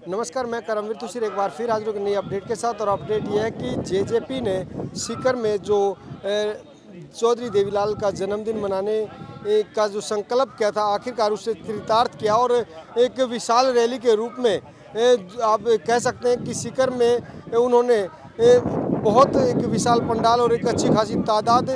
नमस्कार, मैं करमवीर तुषार एक बार फिर हाजिर हूं नई अपडेट के साथ। और अपडेट यह है कि जेजेपी ने सीकर में जो चौधरी देवीलाल का जन्मदिन मनाने का जो संकल्प किया था, आखिरकार उससे चरितार्थ किया और एक विशाल रैली के रूप में आप कह सकते हैं कि सीकर में उन्होंने बहुत एक विशाल पंडाल और एक अच्छी खासी तादाद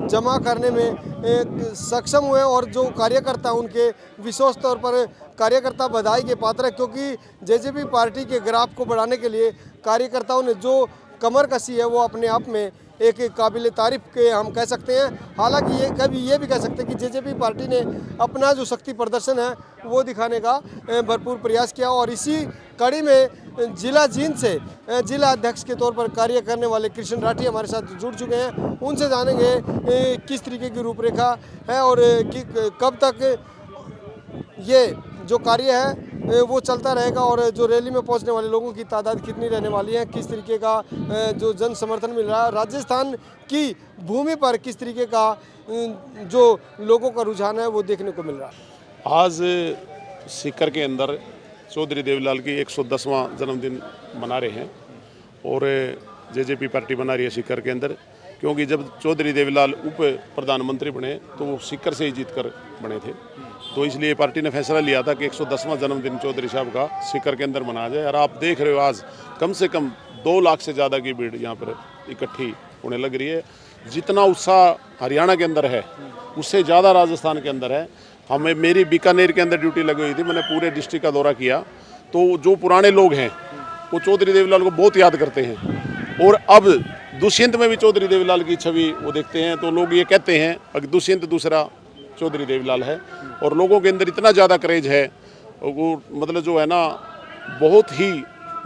जमा करने में सक्षम हुए। और जो कार्यकर्ता उनके विशेष तौर पर कार्यकर्ता बधाई के पात्र है, क्योंकि जेजेपी पार्टी के ग्राफ को बढ़ाने के लिए कार्यकर्ताओं ने जो कमर कसी है वो अपने आप में एक काबिल तारीफ के हम कह सकते हैं। हालांकि ये भी कह सकते हैं कि जेजेपी पार्टी ने अपना जो शक्ति प्रदर्शन है वो दिखाने का भरपूर प्रयास किया। और इसी कड़ी में जिला जींद से जिला अध्यक्ष के तौर पर कार्य करने वाले कृष्ण राठी हमारे साथ जुड़ चुके हैं। उनसे जानेंगे किस तरीके की रूपरेखा है और कब तक ये जो कार्य है वो चलता रहेगा और जो रैली में पहुंचने वाले लोगों की तादाद कितनी रहने वाली है, किस तरीके का जो जन समर्थन मिल रहा है, राजस्थान की भूमि पर किस तरीके का जो लोगों का रुझान है वो देखने को मिल रहा है। आज सीकर के अंदर चौधरी देवीलाल की 110वां जन्मदिन मना रहे हैं और जेजेपी पार्टी बना रही है सीकर के अंदर, क्योंकि जब चौधरी देवीलाल उप प्रधानमंत्री बने तो वो सीकर से ही जीत कर बने थे। तो इसलिए पार्टी ने फैसला लिया था कि 110वां जन्मदिन चौधरी साहब का सीकर के अंदर मनाया जाए। और आप देख रहे हो आज कम से कम 2 लाख से ज़्यादा की भीड़ यहाँ पर इकट्ठी होने लग रही है। जितना उत्साह हरियाणा के अंदर है उससे ज़्यादा राजस्थान के अंदर है। हमें मेरी बीकानेर के अंदर ड्यूटी लगी हुई थी, मैंने पूरे डिस्ट्रिक्ट का दौरा किया, तो जो पुराने लोग हैं वो चौधरी देवीलाल को बहुत याद करते हैं। और अब दुष्यंत में भी चौधरी देवीलाल की छवि वो देखते हैं तो लोग ये कहते हैं कि दुष्यंत दूसरा चौधरी देवीलाल है। और लोगों के अंदर इतना ज़्यादा क्रेज है, वो मतलब जो है ना बहुत ही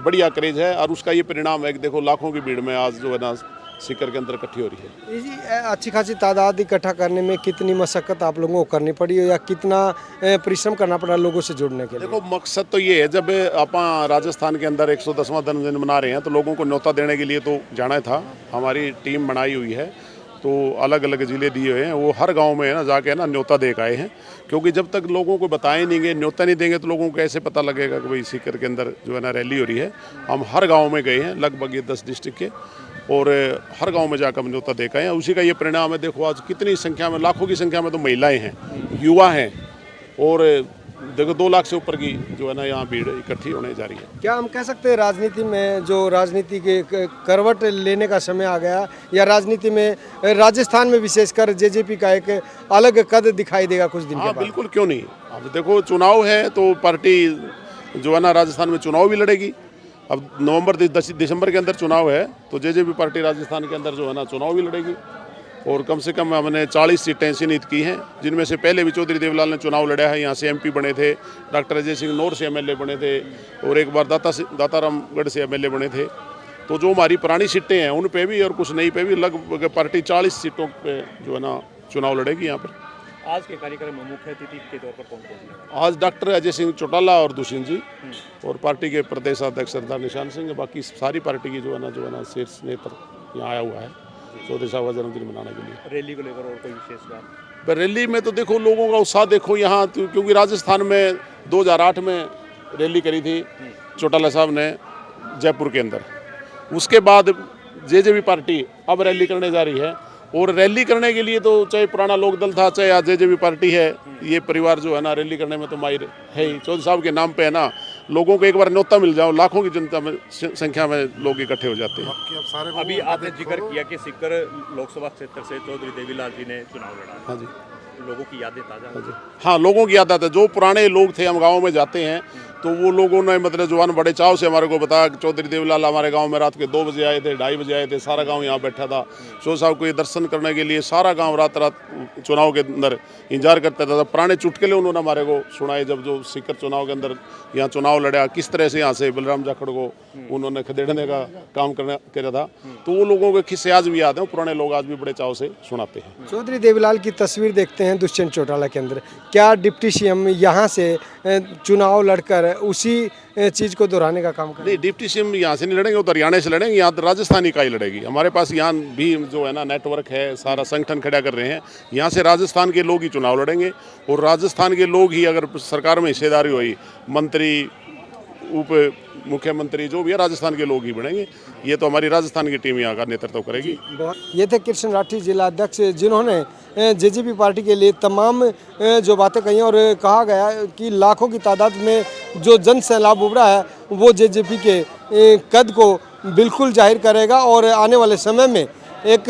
बढ़िया क्रेज है। और उसका ये परिणाम है कि देखो लाखों की भीड़ में आज जो है ना सीकर के अंदर इकट्ठी हो रही है। अच्छी खासी तादाद इकट्ठा करने में कितनी मशक्कत आप लोगों को करनी पड़ी या कितना परिश्रम करना पड़ा लोगों से जुड़ने के लिए? देखो मकसद तो ये है, जब आप राजस्थान के अंदर 110वां जन्मदिन मना रहे हैं तो लोगों को न्योता देने के लिए तो जाना था। हमारी टीम बनाई हुई है, तो अलग अलग ज़िले दिए हुए हैं, वो हर गांव में है ना जाके ना न्योता दे के आए हैं। क्योंकि जब तक लोगों को बताए नहीं गए, न्योता नहीं देंगे तो लोगों को कैसे पता लगेगा कि भाई सीकर के अंदर जो है ना रैली हो रही है। हम हर गांव में गए हैं, लगभग ये 10 डिस्ट्रिक्ट के, और हर गांव में जाकर हम न्योता दे के आए हैं। उसी का ये परिणाम है। देखो आज कितनी संख्या में, लाखों की संख्या में तो महिलाएँ हैं, युवा हैं, और देखो 2 लाख से ऊपर की जो है ना यहाँ भीड़ इकट्ठी होने जा रही है। क्या हम कह सकते हैं राजनीति में जो राजनीति के करवट लेने का समय आ गया, या राजनीति में राजस्थान में विशेषकर जेजेपी का एक अलग कद दिखाई देगा कुछ दिन के बाद? बिल्कुल, क्यों नहीं। अब देखो चुनाव है तो पार्टी जो है ना राजस्थान में चुनाव भी लड़ेगी। अब नवंबर दिसंबर के अंदर चुनाव है तो जेजेपी पार्टी राजस्थान के अंदर जो है ना चुनाव भी लड़ेगी। और कम से कम हमने 40 सीटें चिन्हित की हैं, जिनमें से पहले भी चौधरी देवीलाल ने चुनाव लड़ा है। यहाँ से एमपी बने थे, डॉक्टर अजय सिंह नौर से एमएलए बने थे, और एक बार दातारामगढ़ से एमएलए बने थे। तो जो हमारी पुरानी सीटें हैं उन पे भी और कुछ नई पे भी लगभग पार्टी 40 सीटों पे जो है ना चुनाव लड़ेगी यहाँ पर। आज के कार्यक्रम में मुख्य अतिथि के तौर पर कौन कौन? आज डॉक्टर अजय सिंह चौटाला और दुष्यंत जी, और पार्टी के प्रदेश अध्यक्ष सरदार निशान सिंह, बाकी सारी पार्टी की जो है ना शीर्ष नेता यहाँ आया हुआ है चौधरी साहब का जन्मदिन मनाने के लिए। रैली को लेकर और कोई विशेष बात? पर रैली में तो देखो लोगों का उत्साह देखो यहाँ, क्योंकि राजस्थान में 2008 में रैली करी थी चौटाला साहब ने जयपुर के अंदर। उसके बाद जेजेपी पार्टी अब रैली करने जा रही है, और रैली करने के लिए तो चाहे पुराना लोकदल था चाहे आज जेजेपी पार्टी है, ये परिवार जो है ना रैली करने में तो माहिर है ही। चौधरी साहब के नाम पे है ना, लोगों को एक बार न्योता मिल जाओ, लाखों की जनता में संख्या में लोग इकट्ठे हो जाते हैं। अभी आपने जिक्र किया कि सीकर लोकसभा क्षेत्र से चौधरी देवीलाल जी ने चुनाव लड़ा। हाँ जी, लोगों की यादें ताज़ा? हाँ, लोगों की याद आता है। जो पुराने लोग थे, हम गाँव में जाते हैं तो वो लोगों ने मतलब जवान बड़े चाव से हमारे को बताया कि चौधरी देवीलाल हमारे गांव में रात के 2 बजे आए थे, 2:30 बजे आए थे, सारा गांव यहाँ बैठा था। चौधरी साहब को ये दर्शन करने के लिए सारा गांव रात चुनाव के अंदर इंतजार करता था। पुराने चुटकुले उन्होंने हमारे को सुनाए, जब जो सीकर चुनाव के अंदर यहाँ चुनाव लड़ा, किस तरह से यहाँ से बलराम जाखड़ को उन्होंने खदेड़ने का काम करा था। तो वो लोगों के किस्से आज भी याद है, पुराने लोग आज भी बड़े चाव से सुनाते हैं। चौधरी देवीलाल की तस्वीर देखते हैं दुष्यंत चौटाला के अंदर, क्या डिप्टी सीएम यहाँ से चुनाव लड़कर उसी चीज़ को दोहराने का काम करें? नहीं, डिप्टी सीएम यहाँ से नहीं लड़ेंगे, वो तो हरियाणा से लड़ेंगे। यहाँ तो राजस्थान इकाई लड़ेगी। हमारे पास यहाँ भी जो है ना नेटवर्क है, सारा संगठन खड़ा कर रहे हैं। यहाँ से राजस्थान के लोग ही चुनाव लड़ेंगे, और राजस्थान के लोग ही अगर सरकार में हिस्सेदारी हुई, मंत्री उप मुख्यमंत्री जो भी है राजस्थान के लोग ही बनेंगे। ये तो हमारी राजस्थान की टीम यहाँ का नेतृत्व करेगी। ये थे कृष्ण राठी जिला अध्यक्ष, जिन्होंने जेजेपी पार्टी के लिए तमाम जो बातें कही और कहा गया कि लाखों की तादाद में जो जन सैलाब उभरा है वो जेजेपी के कद को बिल्कुल जाहिर करेगा और आने वाले समय में एक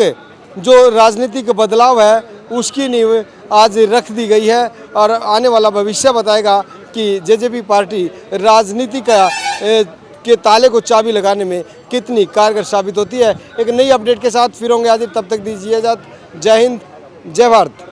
जो राजनीतिक बदलाव है उसकी नींव आज रख दी गई है और आने वाला भविष्य बताएगा कि जेजेपी पार्टी राजनीति का के ताले को चाबी लगाने में कितनी कारगर साबित होती है। एक नई अपडेट के साथ फिर होंगे हाजिर, तब तक दीजिए इजाज़त। जय हिंद, जय भारत।